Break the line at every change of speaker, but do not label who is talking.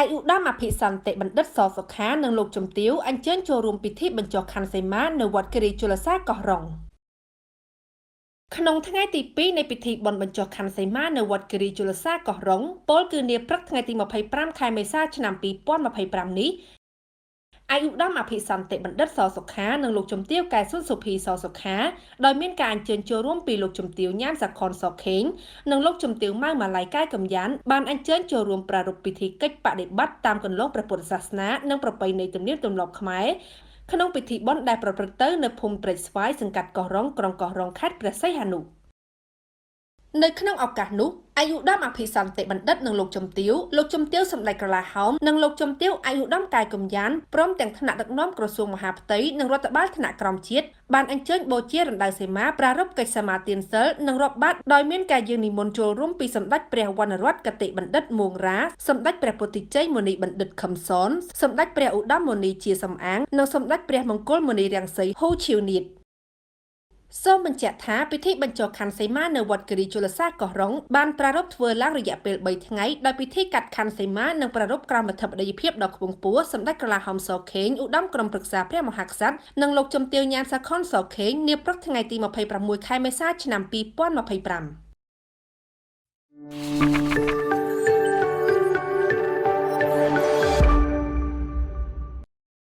អាយឧត្តមអភិសន្តិបណ្ឌិតសសុខានិងលោកជំទាវអញ្ជើញចូលរួមពិធីបញ្ចុះខន្ធសីមានៅវត្តគិរីជលសាកោះរ៉ុងក្នុងថ្ងៃទី2នៃពិធីបុណ្យបញ្ចុះខន្ធសីមានៅវត្តគិរីជលសាកោះរ៉ុងពលគឺនាព្រឹកថ្ងៃទី25ខែមេសាឆ្នាំ2025នេះអាយឧត្តមអភិសន្តិបណ្ឌិតសសុខានិងលោកជំទាវកែសុនសុភីសសុខាដោយមានការអញ្ជើញចូលរួមពីលោកជំទាវញ៉ាំសាខុនសខេងនិងលោកជំទាវម៉ៅម៉ាឡៃកែកំយ៉ានបានអញ្ជើញចូលរួមប្រារព្ធពិធីកិច្ចបដិបត្តិតាមគន្លងព្រះពុទ្ធសាសនានិងប្រពៃណីទំនៀមទម្លាប់ខ្មែរក្នុងពិធីបុណ្យដែលប្រព្រឹត្តទៅនៅភូមិព្រែកស្វាយសង្កាត់កោះរ៉ុងក្រុងកោះរ៉ុងខេត្តព្រះសីហនុនៅក្នុងឱកាសនោះអាយុឧត្តមអភិសន្តិបណ្ឌិតនិងលោកជំទាវសម្ដេចក្រឡាហោមនិងលោកជំទាវអាយុឧត្តមកែកំយ៉ានព្រមទាំងថ្នាក់ដឹកនាំក្រសួងមហាផ្ទៃនិងរដ្ឋបាលថ្នាក់ក្រោមជាតិបានអញ្ជើញបូជារណ្ដៅសីមាប្រារព្ធកិច្ចសមាទានសិលនិងរាប់បាត្រដោយមានការយាងនិមន្តចូលរួមពីសម្ដេចព្រះវណ្ណរតនកតិបណ្ឌិតមួងរ៉ាសម្ដេចព្រះពុទ្ធិជ័យមុនីបណ្ឌិតខឹមសនសម្ដេចព្រះឧត្តមមុនីជាសំអាងនិងសម្ដេចព្រះមង្គលមុនីរាំងសីហ៊ូឈីវនៀតសូមបញ្ជាក់ថាពិធីបញ្ចុះខន្ធសីមានៅវត្តគិរីជលសាកោះរ៉ុងបានប្រារព្ធធ្វើឡើងរយៈពេល3ថ្ងៃដោយពិធីកាត់ខន្ធសីមានិងប្រារព្ធក្រមអធិបតីភាពដ៏ខ្ពង់ខ្ពស់សម្ដេចក្រឡាហោមសខេងឧត្តមក្រុមប្រឹក្សាព្រះមហាក្សត្រនិងលោកជំទាវញ៉ាំសាខុនសខេងនាព្រឹកថ្ងៃទី26ខែមេសាឆ្នាំ2025